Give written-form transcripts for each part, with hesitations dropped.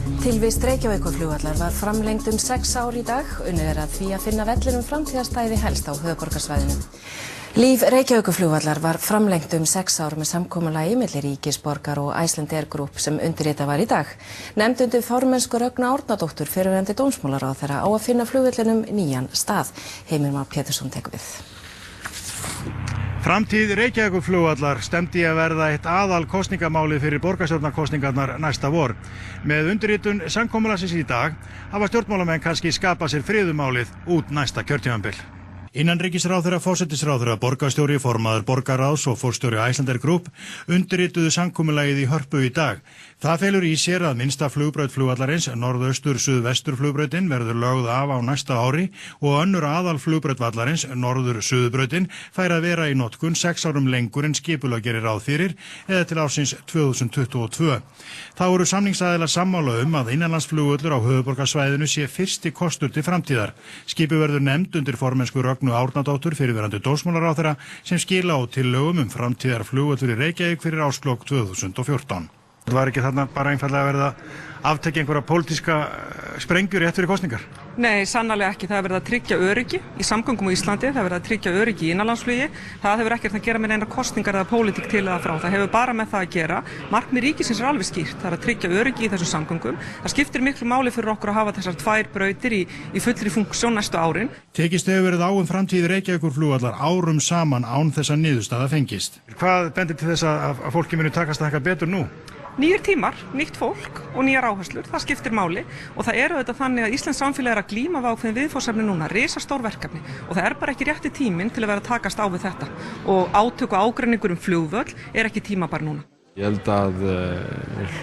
Tilvist Reykjavíkurflugvallar var framlengd 6 ár í dag. Unnið að því að finna vellinum framtíðarstæði helst á höfuðborgarsvæðinu. Líf Reykjavíkurflugvallar var framlengt 6 ár með samkomulagi milli Ríkisborgar og Icelandair Group sem undirritað var í dag. Nefnd undir formennsku Rögnu Árnadóttur fyrrverandi dómsmálaráðherra á að finna flugvellinum nýjan stað. Heimir Már Pétursson tekur við. Framtíð Reykjavíkurflugvallar stefndi að verða eitt aðal kosningamálið fyrir borgarstjórnarkosningarnar næsta vor. Með undirritun samkomulagsins í dag hafa stjórnmálamenn kannski skapað sér friðumálið út næsta kjörtímabil. Innanríkisráðherra, forsætisráðherra, borgarstjóri, formaður borgarráðs og forstjóri Icelandair Group undirrituðu samkomulagið í Hörpu í dag. Það felur í sér að minnsta flugbraut flugvallarins, norðaustur-suðvestur flugbrautin, verður lögð af á næsta ári og önnur aðal flugbraut vallarins, norður-suðbrautin, fær að vera í notkun 6 árum lengur en skipulag gerir ráð fyrir eða til ársins 2022. Þá eru samningsaðilar sammála að innanlandsflugvöllur á höfuðborgarsvæðinu sé fyrsti kostur til framtíðar. Skipið verður nefnd undir formennsku Rögnu Árnadóttur fyrrverandi dómsmálaráðherra sem skila á tillögum framtíðarflugvöllur í Reykjavík fyrir árslok 2014. Það var ekki þarna bara einfallega verið að aftekja einhverja pólitíska sprengjur rétt fyrir kosningar? Nei, sannarlega ekki. Það er verið að tryggja öryggi í samgöngum á Íslandi, það er verið að tryggja öryggi í innanlandsflugi. Það hefur ekkert að gera með neina kosningar eða pólitík til eða frá. Það hefur bara með það að gera. Markmið ríkisins er alveg skýrt, það er að tryggja öryggi í þessum samgöngum. Það skiptir miklu máli fyrir okkur að hafa þessar 2 brautir í fullri funksjón næstu árin. Tekist hefur verið á framtíð Reykjavíkurflugvallar árum saman án þess að niðurstaða fengist. Hvað bendir til þess að fólki muni takast að eitthvað betur nú? Nýjir tímar, nýtt fólk og nýjar áherslur, það skiptir máli og það eru auðvitað þannig að Íslands samfélag er að glíma við ákveðin viðfangsefni núna, risastór verkefni og það er bara ekki rétti tíminn til að vera að takast á við þetta og átök og ágreiningur flugvöll er ekki tímabær núna. Ég held að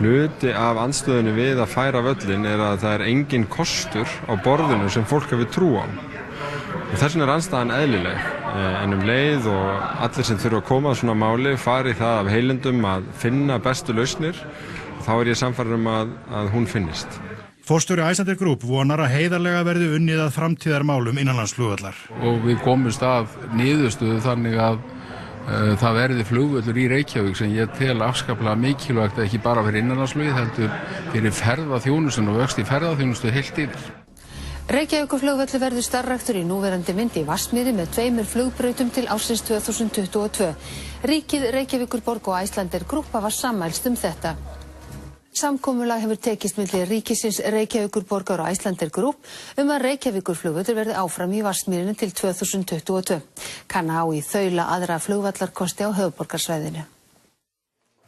hluti af andstöðunni við að færa völlin er að það er engin kostur á borðinu sem fólk hefur trú á. Og þess vegna er andstæðan eðlileg, en leið og allir sem þurfa að koma að svona máli fari það af heilindum að finna bestu lausnir og þá er ég sannfærður að hún finnist. Forstjóri Icelandair Group vonar að heiðarlega verði unnið að framtíðarmálum innanlandsflugvallar. Og við komumst að niðurstöðu þannig að það verði flugvöllur í Reykjavík sem ég tel afskaplega mikilvægt ekki bara fyrir innanlandsflugið heldur fyrir ferðaþjónustuna og vöxt í ferðaþjónustu heilt yfir. Reykjavíkurflugvöllur verður starfræktur í núverandi mynd í Vatnsmýri með 2 flugbrautum til ársins 2022. Ríkið, Reykjavíkurborg og Icelandair Group hafa sammælst þetta. Samkomulag hefur tekist milli ríkisins, Reykjavíkurborgar og Icelandair Group að Reykjavíkurflugvöllur verði áfram í Vatnsmýrinni til 2022. Kanna á í þaula aðra flugvallarkosti á höfuðborgarsvæðinu.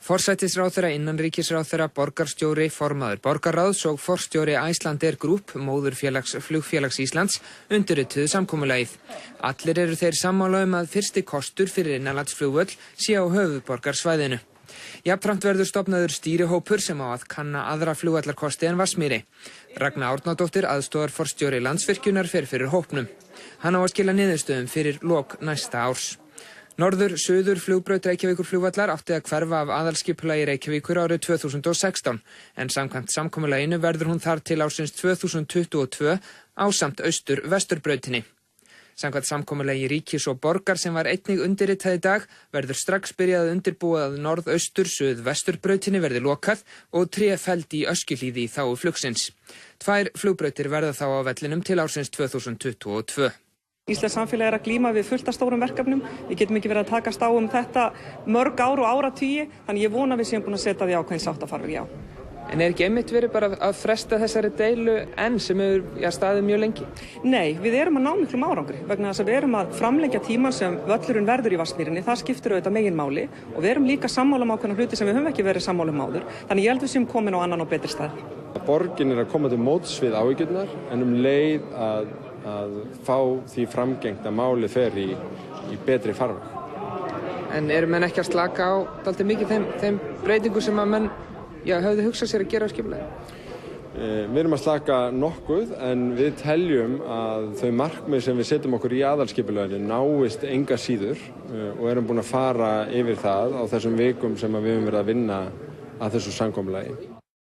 Forsætisráðherra, innanríkisráðherra, borgarstjóri, formaður borgarráðs og forstjóri Icelandair Group, móðurfélags Flugfélags Íslands, undirrituðu samkomulagið. Allir eru þeir sammála að fyrsti kostur fyrir innanlandsflugvöll sé á höfuðborgarsvæðinu. Jafnframt verður stofnaður stýrihópur sem á að kanna aðra flugvallarkosti en Vatnsmýri. Ragna Árnadóttir, aðstoðar forstjóri Landsvirkjunar, fer fyrir hópnum. Hann á að skila niðurstöðum fyrir lok næsta árs. Norður-suður flugbraut Reykjavíkurflugvallar átti að hverfa af aðalskipulagi Reykjavíkur árið 2016, en samkvæmt samkomulaginu verður hún þar til ársins 2022 ásamt austur-vesturbrautinni. Samkvæmt samkomulagi ríkis og borgar sem var einnig undirritað í dag verður strax byrjað að undirbúa að norðaustur-suð-vesturbrautinni verði lokað og 3 felld í Öskjuhlíði í þágu flugsins. 2 flugbrautir verða þá á vellinum til ársins 2022. Íslands samfélag er að glíma við fullt af stórum verkefnum. Við getum ekki verið að takast á þetta mörg ár og áratugi, þannig ég vona við séum búin að setja því ákveðin sáttafarveg, já. En er ekki einmitt verið bara að fresta þessari deilu enn sem hefur staðið mjög lengi? Nei, við erum að ná miklum árangri vegna þess að við erum að framlengja tímann sem völlurinn verður í Vatnsmýrinni. Það skiptir auðvitað meginmáli og við erum líka sammála ákveðna hluti sem við höfum ekki verið sammála áður. Þannig ég held við séum komin á annan og betri stað. Borgin er að koma til móts við áhyggjurnar en leið að fá því framgengt að máli fer í betri farveg. En eru menn ekki að slaka á dálítið mikið þeim breytingum sem að menn höfðu hugsað sér að gera á skipulagi? Við erum að slaka nokkuð en við teljum að þau markmið sem við setjum okkur í aðalskipulaginu náist enga síður og erum búin að fara yfir það á þessum vikum sem við höfum verið að vinna að þessu samkomulagi.